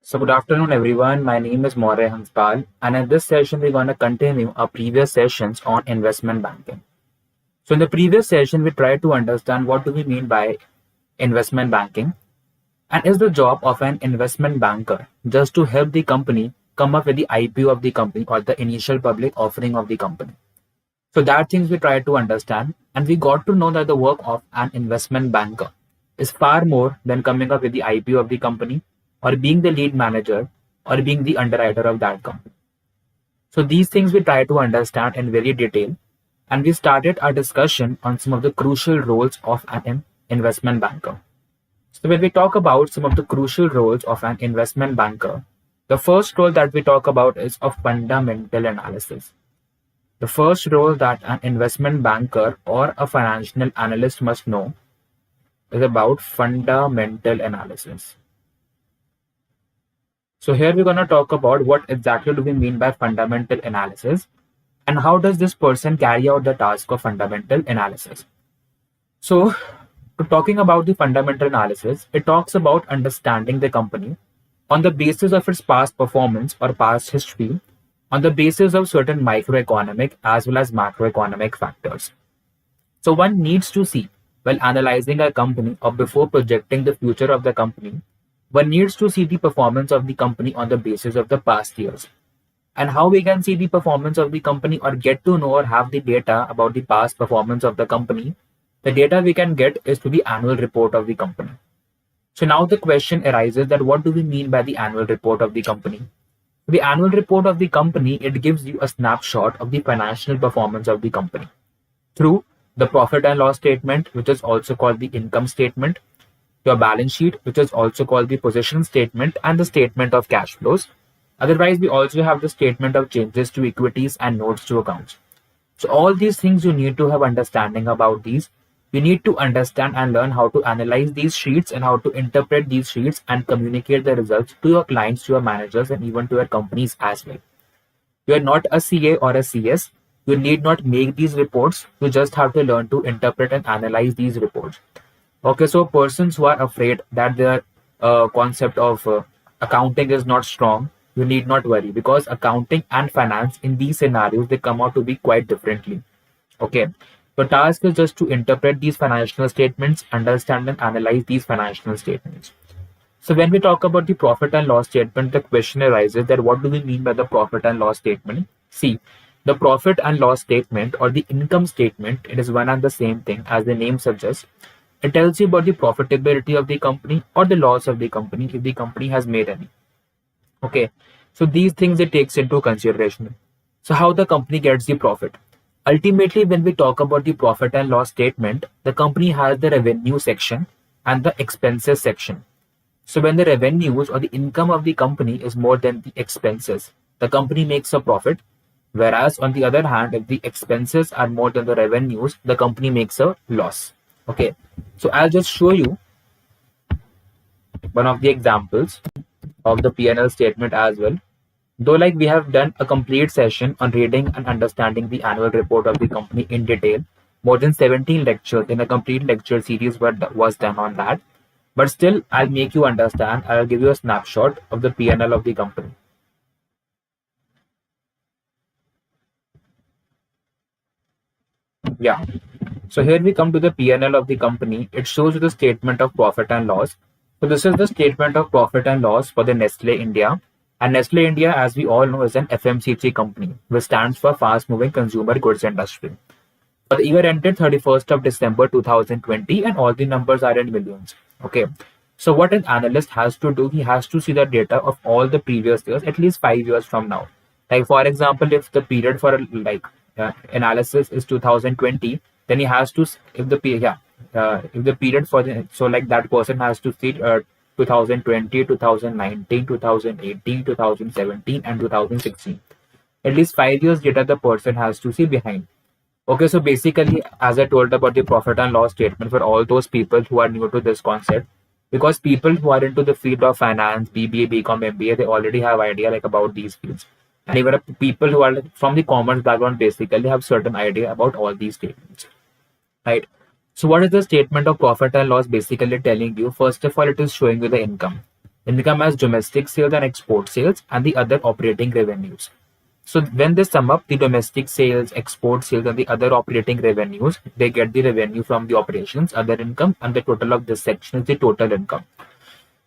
So good afternoon everyone. My name is Maurya Hanspal, and in this session we're going to continue our previous sessions on investment banking. So in the previous session we tried to understand what do we mean by investment banking, and is the job of an investment banker just to help the company come up with the IPO of the company or the initial public offering of the company. So that things we tried to understand, and we got to know that the work of an investment banker is far more than coming up with the IPO of the company or being the lead manager or being the underwriter of that company. So these things we try to understand in very detail, and we started our discussion on some of the crucial roles of an investment banker. So when we talk about some of the crucial roles of an investment banker, the first role that we talk about is of fundamental analysis. The first role that an investment banker or a financial analyst must know is about fundamental analysis. So here we're going to talk about what exactly do we mean by fundamental analysis and how does this person carry out the task of fundamental analysis. So talking about the fundamental analysis, it talks about understanding the company on the basis of its past performance or past history, on the basis of certain microeconomic as well as macroeconomic factors. So one needs to see, while analyzing a company or before projecting the future of the company, one needs to see the performance of the company on the basis of the past years. And how we can see the performance of the company or get to know or have the data about the past performance of the company, the data we can get is to the annual report of the company. So now the question arises that what do we mean by the annual report of the company? The annual report of the company, it gives you a snapshot of the financial performance of the company through the profit and loss statement, which is also called the income statement, your balance sheet, which is also called the position statement, and the statement of cash flows. Otherwise, we also have the statement of changes to equities and notes to accounts. So all these things you need to have understanding about these. You need to understand and learn how to analyze these sheets and how to interpret these sheets and communicate the results to your clients, to your managers, and even to your companies as well. You are not a CA or a CS. You need not make these reports. You just have to learn to interpret and analyze these reports. Okay, so persons who are afraid that their concept of accounting is not strong, you need not worry, because accounting and finance in these scenarios, they come out to be quite differently. Okay, the task is just to interpret these financial statements, understand and analyze these financial statements. So when we talk about the profit and loss statement, the question arises that what do we mean by the profit and loss statement? See, the profit and loss statement or the income statement, it is one and the same thing as the name suggests. It tells you about the profitability of the company or the loss of the company if the company has made any. Okay, so these things it takes into consideration. So how the company gets the profit? Ultimately, when we talk about the profit and loss statement, the company has the revenue section and the expenses section. So when the revenues or the income of the company is more than the expenses, the company makes a profit. Whereas on the other hand, if the expenses are more than the revenues, the company makes a loss. Okay, so I'll just show you one of the examples of the P&L statement as well. Though like we have done a complete session on reading and understanding the annual report of the company in detail, more than 17 lectures in a complete lecture series was done on that. But still, I'll make you understand. I'll give you a snapshot of the P&L of the company. Yeah. So here we come to the P&L of the company. It shows you the statement of profit and loss. So this is the statement of profit and loss for the Nestle India. And Nestle India, as we all know, is an FMCG company, which stands for Fast Moving Consumer Goods Industry. For the year ended 31st of December 2020, and all the numbers are in millions. Okay. So what an analyst has to do, he has to see the data of all the previous years, at least 5 years from now. Like for example, if the period for analysis is 2020, then he has to if the period for the so like that person has to see 2020, 2019, 2018, 2017, and 2016. At least 5 years data the person has to see behind. Okay, so basically, as I told about the profit and loss statement for all those people who are new to this concept, because people who are into the field of finance, BBA, BCom, MBA, they already have idea like about these fields. And even people who are from the commerce background basically have certain idea about all these statements, right? So what is the statement of profit and loss basically telling you? First of all, it is showing you the income. income as domestic sales and export sales, and the other operating revenues. So when they sum up the domestic sales, export sales, and the other operating revenues, they get the revenue from the operations, other income, and the total of this section is the total income.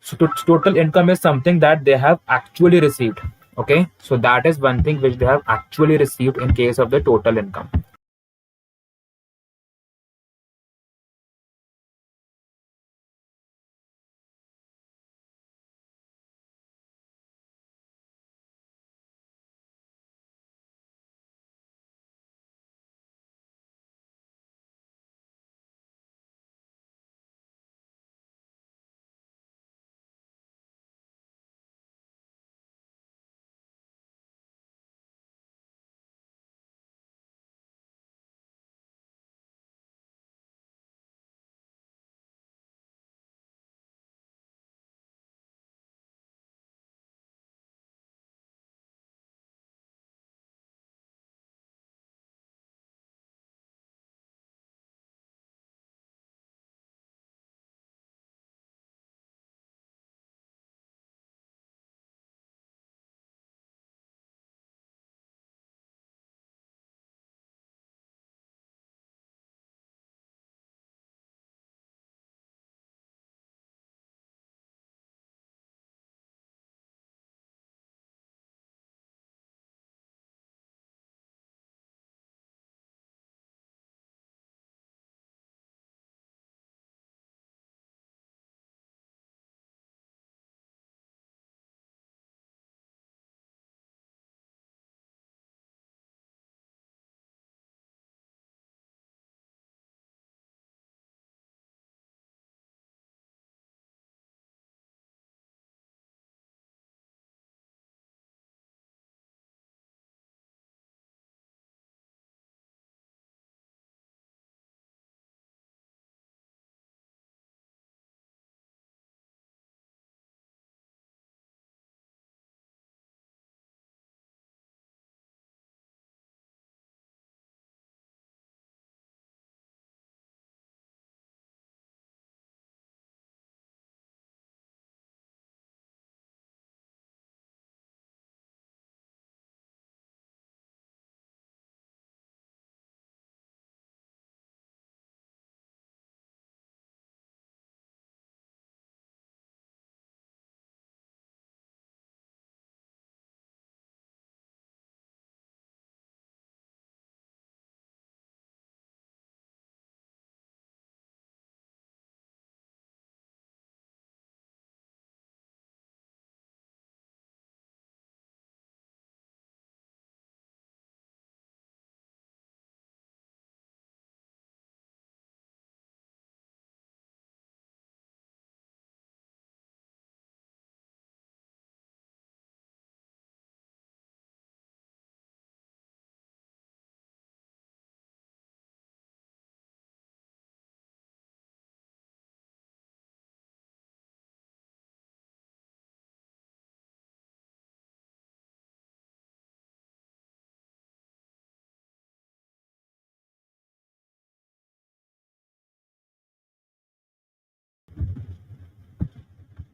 So total income is something that they have actually received. Okay, so that is one thing which they have actually received in case of the total income.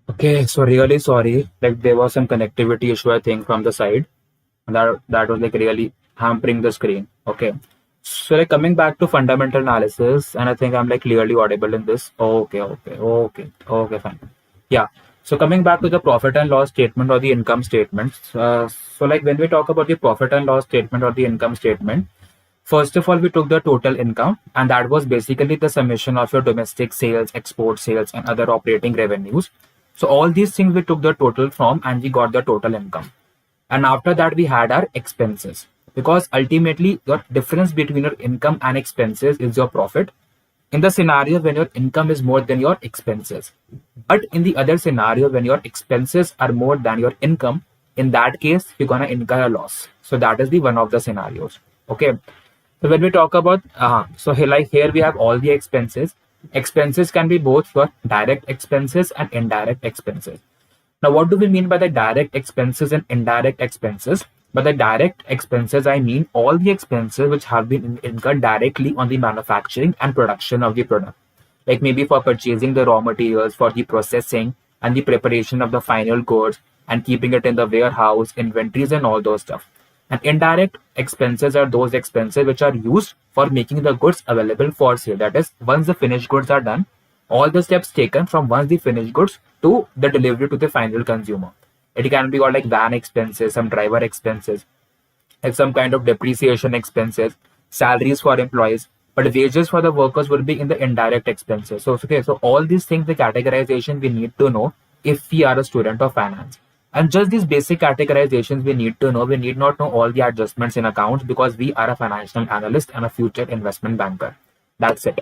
Okay, so really sorry. Like there was some connectivity issue, I think, from the side. That was like really hampering the screen. Okay. So like coming back to fundamental analysis, and I think I'm like clearly audible in this. Okay, fine. Yeah. So coming back to the profit and loss statement or the income statement. So like when we talk about the profit and loss statement or the income statement, first of all, we took the total income, and that was basically the summation of your domestic sales, export sales, and other operating revenues. So all these things we took the total from, and we got the total income. And after that, we had our expenses, because ultimately, your difference between your income and expenses is your profit. In the scenario when your income is more than your expenses, but in the other scenario when your expenses are more than your income, in that case you're gonna incur a loss. So that is the one of the scenarios. Okay. So when we talk about so here, like here we have all the expenses. Expenses can be both your direct expenses and indirect expenses. Now, what do we mean by the direct expenses and indirect expenses? By the direct expenses, I mean all the expenses which have been incurred directly on the manufacturing and production of the product. Like maybe for purchasing the raw materials, for the processing, and the preparation of the final goods and keeping it in the warehouse, inventories, and all those stuff. And indirect expenses are those expenses which are used for making the goods available for sale. That is, once the finished goods are done, all the steps taken from once the finished goods to the delivery to the final consumer. It can be all like van expenses, some driver expenses, like some kind of depreciation expenses, salaries for employees, but wages for the workers will be in the indirect expenses. So, okay, so all these things, the categorization we need to know if we are a student of finance. And just these basic categorizations we need to know. We need not know all the adjustments in accounts because we are a financial analyst and a future investment banker. That's it.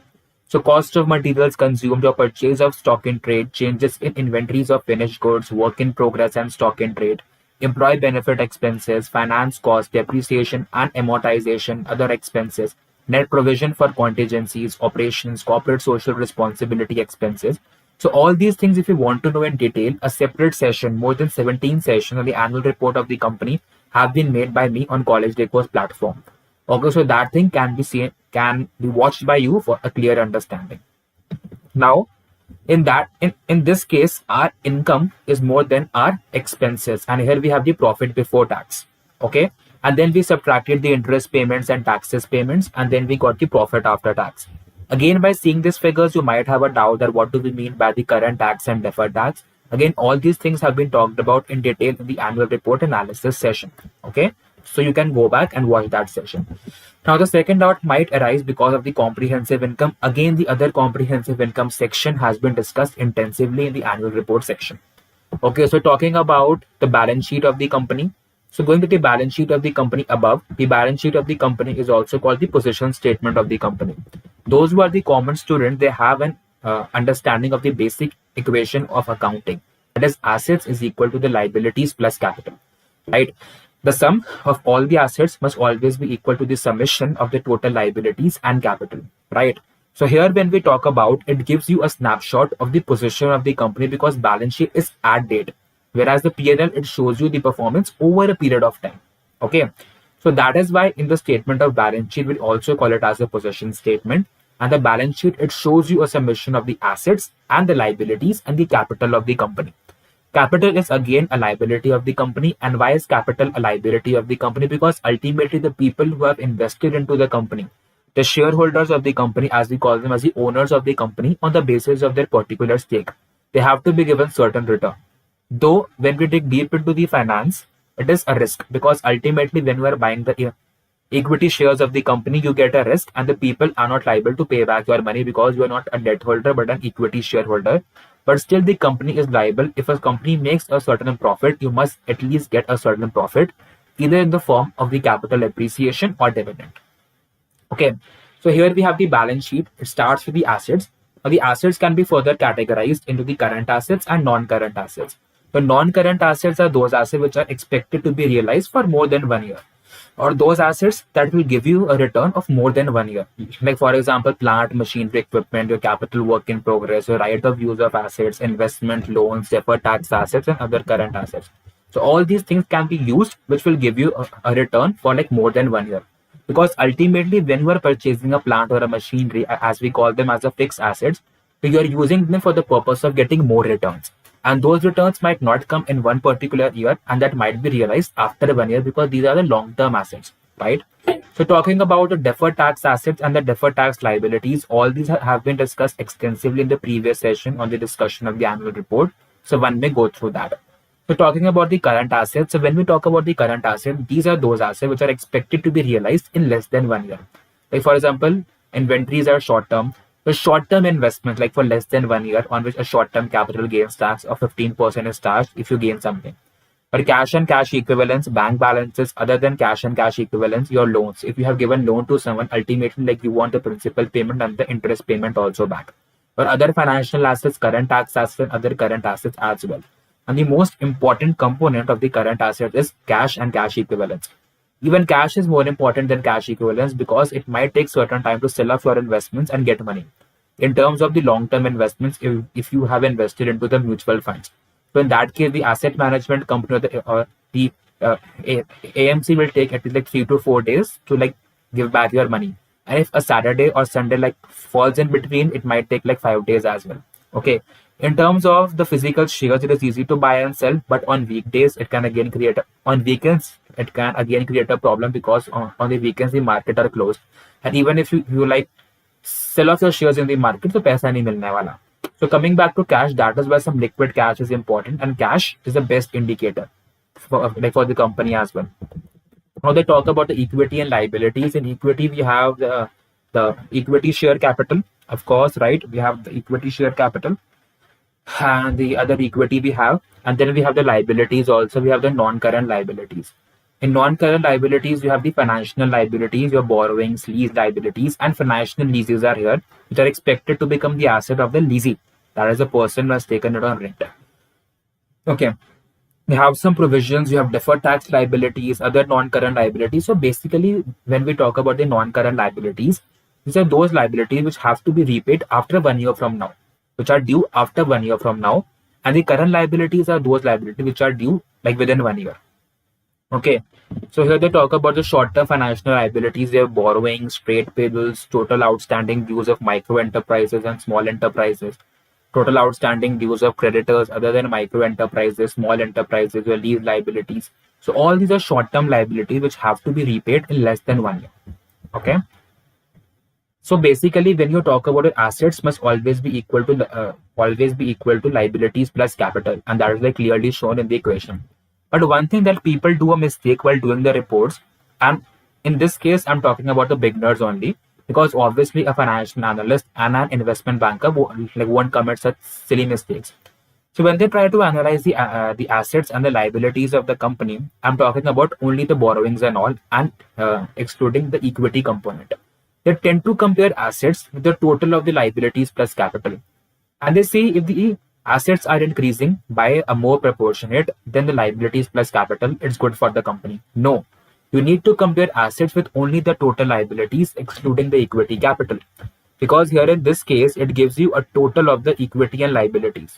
So cost of materials consumed or purchase of stock in trade, changes in inventories of finished goods, work in progress and stock in trade, employee benefit expenses, finance costs, depreciation and amortization, other expenses, net provision for contingencies, operations, corporate social responsibility expenses. So all these things, if you want to know in detail, a separate session, more than 17 sessions on the annual report of the company have been made by me on College Dekho's platform. Okay, so that thing can be watched by you for a clear understanding. Now, in this case, our income is more than our expenses, and here we have the profit before tax. Okay, and then we subtracted the interest payments and taxes payments, and then we got the profit after tax. Again, by seeing these figures, you might have a doubt that what do we mean by the current tax and deferred tax. Again, all these things have been talked about in detail in the annual report analysis session. Okay, so you can go back and watch that session. Now, the second doubt might arise because of the comprehensive income. Again, the other comprehensive income section has been discussed intensively in the annual report section. Okay, so talking about the balance sheet of the company. So going to the balance sheet of the company above, the balance sheet of the company is also called the position statement of the company. Those who are the common student, they have an understanding of the basic equation of accounting. That is, assets is equal to the liabilities plus capital, right? The sum of all the assets must always be equal to the summation of the total liabilities and capital, right? So here when we talk about, it gives you a snapshot of the position of the company because balance sheet is at date, whereas the P&L, it shows you the performance over a period of time. Okay, so that is why in the statement of balance sheet, we also call it as a position statement. And the balance sheet, it shows you a summation of the assets and the liabilities and the capital of the company. Capital is again a liability of the company. And why is capital a liability of the company? Because ultimately the people who have invested into the company, the shareholders of the company, as we call them, as the owners of the company, on the basis of their particular stake, they have to be given certain return. Though when we dig deep into the finance, it is a risk because ultimately when you are buying the equity shares of the company, you get a risk and the people are not liable to pay back your money because you are not a debt holder but an equity shareholder. But still the company is liable. If a company makes a certain profit, you must at least get a certain profit, either in the form of the capital appreciation or dividend. Okay, so here we have the balance sheet. It starts with the assets. Now the assets can be further categorized into the current assets and non-current assets. The non-current assets are those assets which are expected to be realized for more than 1 year, or those assets that will give you a return of more than 1 year. Like for example, plant, machinery, equipment, your capital work in progress, your right of use of assets, investment, loans, deferred tax assets, and other current assets. So all these things can be used, which will give you a return for like more than 1 year. Because ultimately, when you are purchasing a plant or a machinery, as we call them as a fixed assets, you are using them for the purpose of getting more returns. And those returns might not come in one particular year, and that might be realized after 1 year because these are the long-term assets, right? So talking about the deferred tax assets and the deferred tax liabilities, all these have been discussed extensively in the previous session on the discussion of the annual report. So one may go through that. So talking about the current assets, so when we talk about the current asset, these are those assets which are expected to be realized in less than 1 year. Like for example, inventories are short-term. The short-term investment, like for less than 1 year, on which a short-term capital gains tax of 15% is charged if you gain something. But cash and cash equivalents, bank balances other than cash and cash equivalents, your loans. If you have given loan to someone, ultimately like you want the principal payment and the interest payment also back. Or other financial assets, current tax assets, other current assets as well. And the most important component of the current asset is cash and cash equivalents. Even cash is more important than cash equivalents because it might take certain time to sell off your investments and get money. In terms of the long-term investments, if you have invested into the mutual funds, so in that case, the asset management company or the AMC will take at least like 3 to 4 days to like give back your money. And if a Saturday or Sunday like falls in between, it might take like 5 days as well. Okay. In terms of the physical shares, it is easy to buy and sell, but on weekdays, it can again create on weekends, it can again create a problem because on the weekends the market are closed, and even if you like sell off your shares in the market, तो पैसा नहीं मिलने वाला. So coming back to cash, that is why some liquid cash is important, and cash is the best indicator for the company as well. Now they talk about the equity and liabilities. In equity, we have the equity share capital, of course, right? We have the equity share capital, and the other equity we have, and then we have the liabilities also. We have the non-current liabilities. In non-current liabilities, you have the financial liabilities, your borrowings, lease liabilities, and financial leases are here, which are expected to become the asset of the leasee. That is the person who has taken it on rent. Okay. You have some provisions, you have deferred tax liabilities, other non-current liabilities. So basically, when we talk about the non-current liabilities, these are those liabilities which have to be repaid after 1 year from now, which are due after 1 year from now. And the current liabilities are those liabilities which are due like within 1 year. Okay. So here they talk about the short-term financial liabilities. They have borrowings, trade payables, total outstanding dues of micro enterprises and small enterprises, total outstanding dues of creditors other than micro enterprises, small enterprises, or lease liabilities. So all these are short-term liabilities which have to be repaid in less than 1 year. Okay. So basically, when you talk about it, assets must always be equal to liabilities plus capital, and that is like clearly shown in the equation. But one thing that people do a mistake while doing the reports, and in this case, I'm talking about the beginners only, because obviously a financial analyst and an investment banker won't commit such silly mistakes. So when they try to analyze the assets and the liabilities of the company, I'm talking about only the borrowings and all, and excluding the equity component. They tend to compare assets with the total of the liabilities plus capital, and they see if the assets are increasing by a more proportionate than the liabilities plus capital, it's good for the company. No, you need to compare assets with only the total liabilities excluding the equity capital, because here in this case it gives you a total of the equity and liabilities.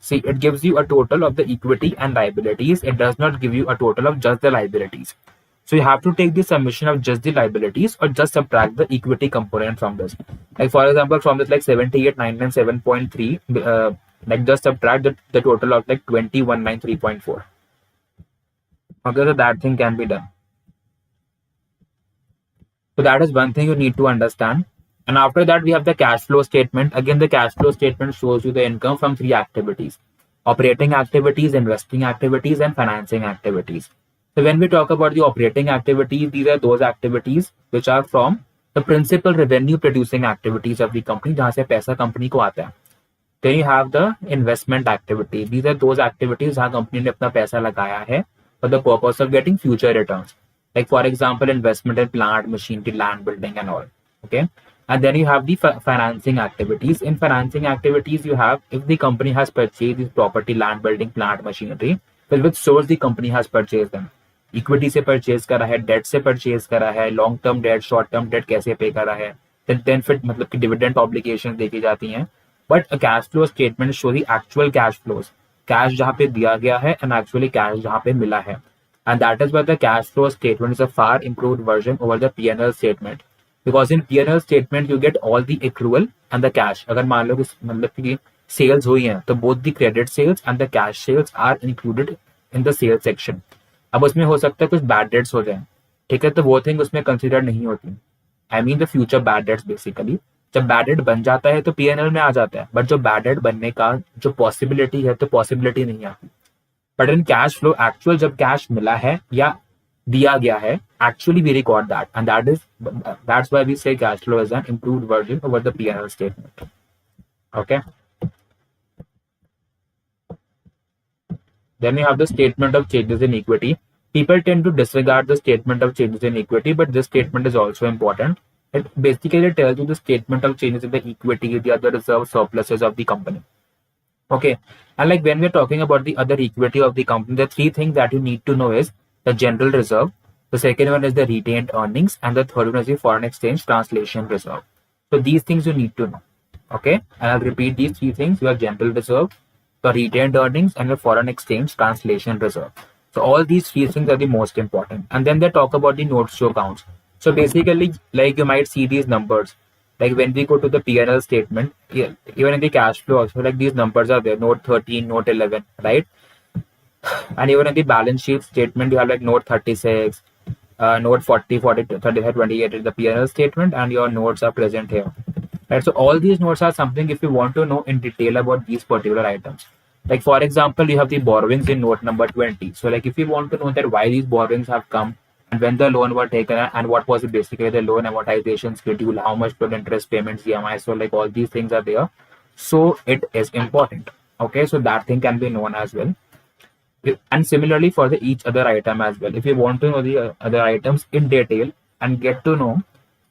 See, it gives you a total of the equity and liabilities. It does not give you a total of just the liabilities. So you have to take the summation of just the liabilities or just subtract the equity component from this. Like for example, from this like 78,997.3, like just subtract the total of like 21,993.4. Okay, so that thing can be done. So that is one thing you need to understand. And after that, we have the cash flow statement. Again, the cash flow statement shows you the income from 3 activities: operating activities, investing activities, and financing activities. So when we talk about the operating activities, these are those activities which are from the principal revenue producing activities of the company, जहाँ से पैसा company को आता है. Then you have the investment activity. These are those activities जहाँ company ने अपना पैसा लगाया है for the purpose of getting future returns. Like for example, investment in plant, machinery, land building, and all. Okay. And then you have the financing activities. In financing activities, you have if the company has purchased this property, land building, plant, machinery, with which source the company has purchased them. Equity से purchase करा है, date से purchase करा है, long term debt, short term debt कैसे पे करा है, देन फिर मतलब कि डिविडेंड ऑब्लिगेशन देखी जाती हैं. But a cash flow statement show the actual cash flows, cash जहां पे दिया गया है एंड एक्चुअली कैश जहां पे मिला है. And that is why the cash flow statement is a far improved version over the PNL statement, because in PNL statement you get all the accrual and the cash. अगर मान लो मतलब कि sales हुई है तो both the credit sales and the cash sales are included in the sales section. अब उसमें हो सकता है कुछ बैड डेट्स हो जाए, ठीक है, तो वो थिंग उसमें कंसिडर नहीं होती. I mean the future bad debts. Basically जब बैड डेट बन जाता है तो पीएनएल में आ जाता है, बट जो बैड डेट बनने का जो पॉसिबिलिटी है तो पॉसिबिलिटी नहीं आती. But in cash flow actual जब कैश मिला है या दिया गया है, actually we record that, and that's why we say cash flow is an improved version over the PNL statement. Okay. Then you have the statement of changes in equity. People tend to disregard the statement of changes in equity, but this statement is also important. It basically tells you the statement of changes in the equity, the other reserve surpluses of the company. Okay. And like when we're talking about the other equity of the company, the 3 things that you need to know is the general reserve, the second one is the retained earnings, and the third one is the foreign exchange translation reserve. So these things you need to know. Okay. And I'll repeat these 3 things: your general reserve, the retained earnings, and the foreign exchange translation reserve. So all these 3 things are the most important. And then they talk about the notes to accounts. So basically, like you might see these numbers, Like when we go to the P&L statement, even in the cash flow also, like these numbers are there, note 13, note 11, right? And even in the balance sheet statement, you have like note 36, note 40, 42, 35, 28 is the P&L statement, and your notes are present here. Right. So all these notes are something if you want to know in detail about these particular items. Like for example, you have the borrowings in note number 20. So like if you want to know that why these borrowings have come and when the loan were taken and what was basically the loan amortization schedule, how much for interest payments, EMI. So like all these things are there. So it is important. Okay. So that thing can be known as well. And similarly for the each other item as well. If you want to know the other items in detail and get to know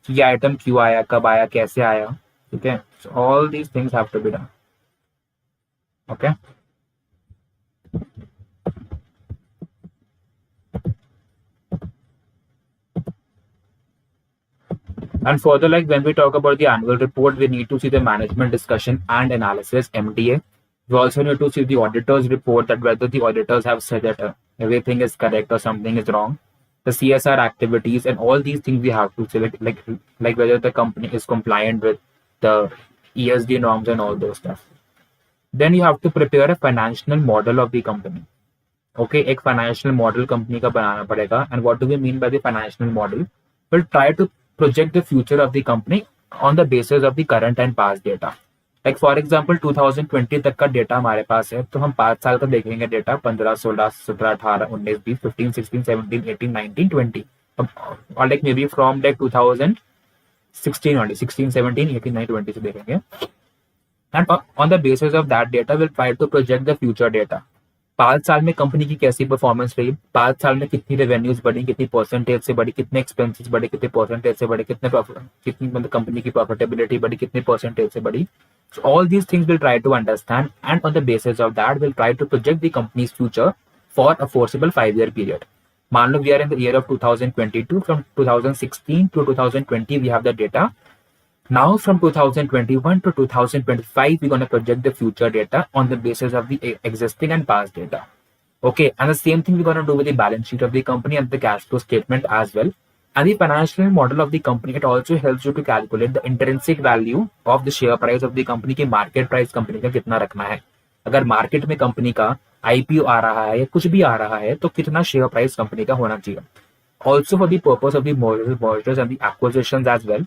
कि ये item क्यों आया, कब आया, कैसे आया, ठीक है? So all these things have to be done. Okay. And further, like when we talk about the annual report, we need to see the management discussion and analysis (MDA). We also need to see the auditor's report, that whether the auditors have said that everything is correct or something is wrong. The CSR activities and all these things we have to see, like whether the company is compliant with the ESG norms and all those stuff. Then you have to prepare a financial model of the company. Okay, एक financial model company का बनाना पड़ेगा. And what do we mean by the financial model? We'll try to project the future of the company on the basis of the current and past data. Like for example 2020 तक का data हमारे पास है, तो हम 5 साल का देखेंगे data, 15, 16, 17, 18, 19, 20, 15, 16, 17, 18, 19, 20, or like maybe from like 2016 only, 16, 17, 18, 19, 20 से देखेंगे. And on the basis of that data we'll try to project the future data. 5 साल में कंपनी की कैसी परफॉर्मेंस रही, 5 साल में कितनी रेवेन्यूज बढ़ी, कितनी परसेंटेज से बढ़ी, कितने एक्सपेंसेस बढ़े, कितने परसेंटेज से बढ़े, कितनी मतलब कंपनी की प्रॉफिटेबिलिटी बढ़ी, कितनी परसेंटेज से बढ़ी. So all these things we'll try to understand, and on the basis of that we'll try to project the company's future for a foreseeable 5-year period. मान लो we are in the year of 2022. From 2016 to 2020 we have the data. Now from 2021 to 2025 we're going to project the future data on the basis of the existing and past data. Okay, and the same thing we're going to do with the balance sheet of the company and the cash flow statement as well. And the financial model of the company, it also helps you to calculate the intrinsic value of the share price of the company की market price company का कितना रखना है. अगर market में company का IPO आ रहा है या कुछ भी आ रहा है तो कितना शेयर प्राइस कंपनी का होना चाहिए. Also for the purpose of the mergers and the acquisitions as well,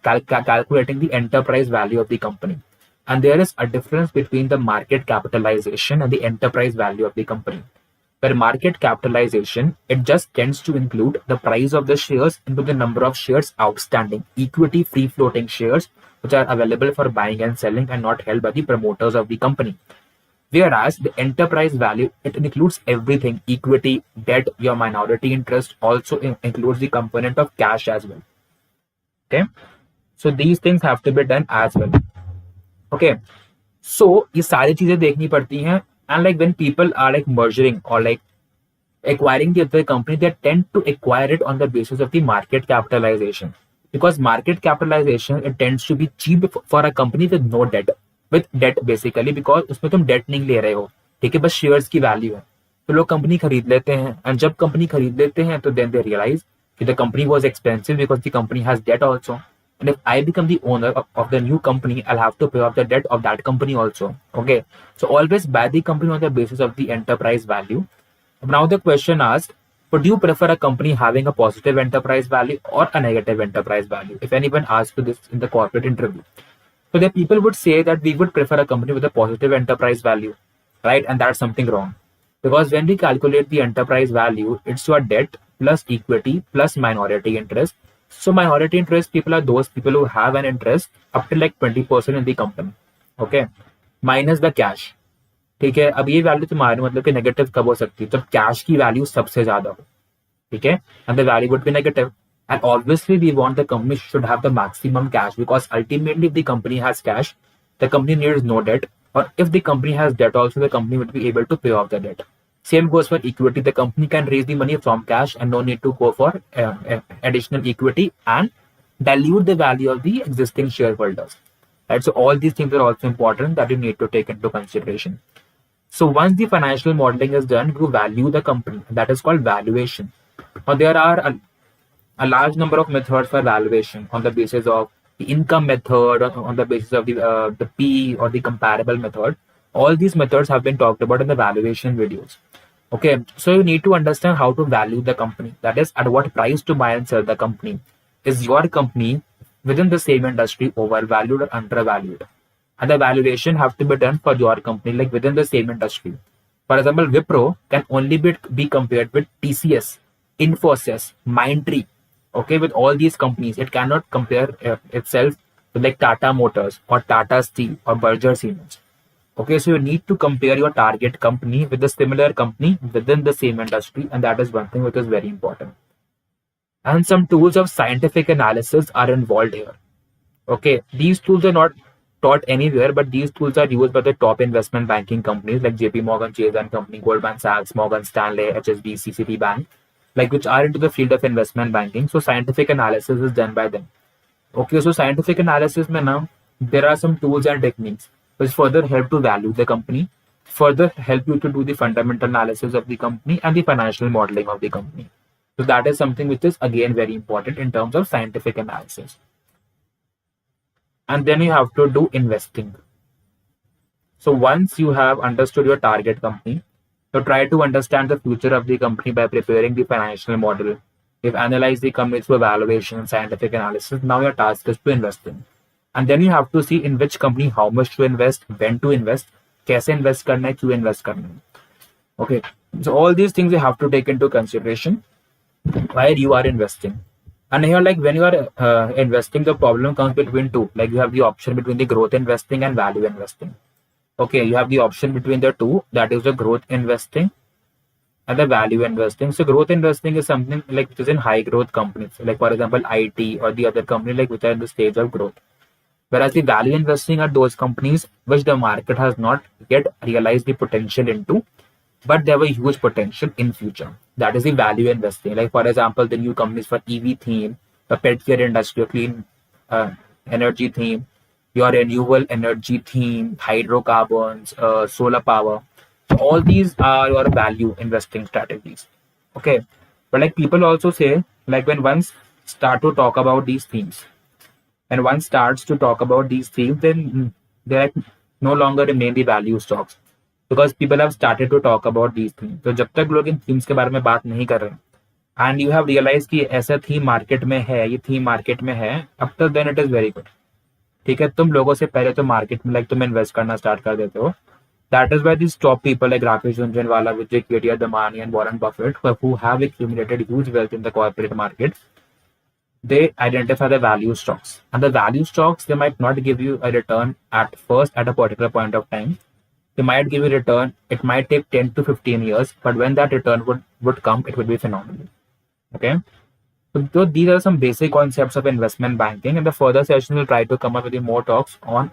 calculating the enterprise value of the company. And there is a difference between the market capitalization and the enterprise value of the company. Where market capitalization, it just tends to include the price of the shares into the number of shares outstanding, equity free floating shares which are available for buying and selling and not held by the promoters of the company. Whereas the enterprise value, it includes everything: equity, debt, your minority interest, also includes the component of cash as well. Okay, so these things have to be done as well. Okay, so ये सारी चीजें देखनी पड़ती हैं. And like when people are like merging or like acquiring the other company, they tend to acquire it on the basis of the market capitalization, because market capitalization, it tends to be cheap for a company with no debt, with debt basically, because उसमें तुम debt नहीं ले रहे हो, ठीक है, बस shares की value है, तो लोग कंपनी खरीद लेते हैं. And जब कंपनी खरीद लेते हैं तो then they realize कि the company was expensive because the company has debt also. And if I become the owner of the new company, I'll have to pay off the debt of that company also. Okay, so always buy the company on the basis of the enterprise value. Now the question asked, would you prefer a company having a positive enterprise value or a negative enterprise value? If anyone asks you this in the corporate interview, so the people would say that we would prefer a company with a positive enterprise value, right? And that's something wrong, because when we calculate the enterprise value, it's your debt plus equity plus minority interest. So minority interest people are those people who have an interest up to like 20% in the company. Okay, minus the cash. ठीक है, अब ये value तुम्हारी मतलब कि negative कब हो सकती है, जब कैश की वैल्यू सबसे ज्यादा हो. ठीक है, and the value would be negative. And obviously we want the company should have the maximum cash, because ultimately if the company has cash, the company needs no debt, or if the company has debt also, the company would be able to pay off the debt. Same goes for equity. The company can raise the money from cash and no need to go for additional equity and dilute the value of the existing shareholders. Right? So all these things are also important that you need to take into consideration. So once the financial modeling is done, you value the company. That is called valuation. Now there are a large number of methods for valuation on the basis of the income method, or on the basis of the P or the comparable method. All these methods have been talked about in the valuation videos. Okay, so you need to understand how to value the company. That is, at what price to buy and sell the company. Is your company within the same industry overvalued or undervalued? And the valuation have to be done for your company, like within the same industry. For example, Wipro can only be compared with TCS, Infosys, Mindtree. Okay, with all these companies, it cannot compare itself with like Tata Motors or Tata Steel or Berger Siemens. Okay, so you need to compare your target company with a similar company within the same industry, and that is one thing which is very important. And some tools of scientific analysis are involved here. Okay, these tools are not taught anywhere, but these tools are used by the top investment banking companies like JP Morgan Chase and Company, Goldman Sachs, Morgan Stanley, HSBC, Citibank, like which are into the field of investment banking. So scientific analysis is done by them. Okay, so scientific analysis mein now there are some tools and techniques which further help to value the company, further help you to do the fundamental analysis of the company and the financial modeling of the company. So that is something which is again very important in terms of scientific analysis. And then you have to do investing. So once you have understood your target company, you try to understand the future of the company by preparing the financial model. You've analyzed the company through evaluation and scientific analysis. Now your task is to invest in. And then you have to see in which company how much to invest, when to invest, कैसे invest करना है, क्यों invest करना है. Okay, so all these things you have to take into consideration while you are investing. And here, like when you are investing, the problem comes between two. Like you have the option between the growth investing and value investing. Okay, you have the option between the two. That is the growth investing and the value investing. So growth investing is something like which is in high growth companies, like for example IT or the other company like which are in the stage of growth. Whereas the value investing are those companies which the market has not yet realized the potential into, but they have a huge potential in future. That is the value investing. Like for example, the new companies for EV theme, the pet care industry, clean energy theme, your renewable energy theme, hydrocarbons, solar power. So all these are your value investing strategies. Okay, but like people also say, like when one start to talk about these themes, and one starts to talk about these themes, then they like no longer remain the value stocks because people have started to talk about these things. तो जब तक लोग इन themes के बारे में बात नहीं कर रहे and you have realized कि ऐसा थीम मार्केट में है, ये थीम मार्केट में है, अब तक then it is very good. ठीक है, तुम लोगों से पहले तो मार्केट में लाइक तुम इन्वेस्ट करना स्टार्ट कर देते हो. That is why these top people like Rakesh Jhunjhunwala, Vijay Kedia, Damani, and Warren Buffett, who have accumulated huge wealth in the corporate market, they identify the value stocks. And the value stocks, they might not give you a return at first at a particular point of time. They might give you return. It might take 10 to 15 years, but when that return would come, it would be phenomenal. Okay. So these are some basic concepts of investment banking. In the further session, we'll try to come up with more talks on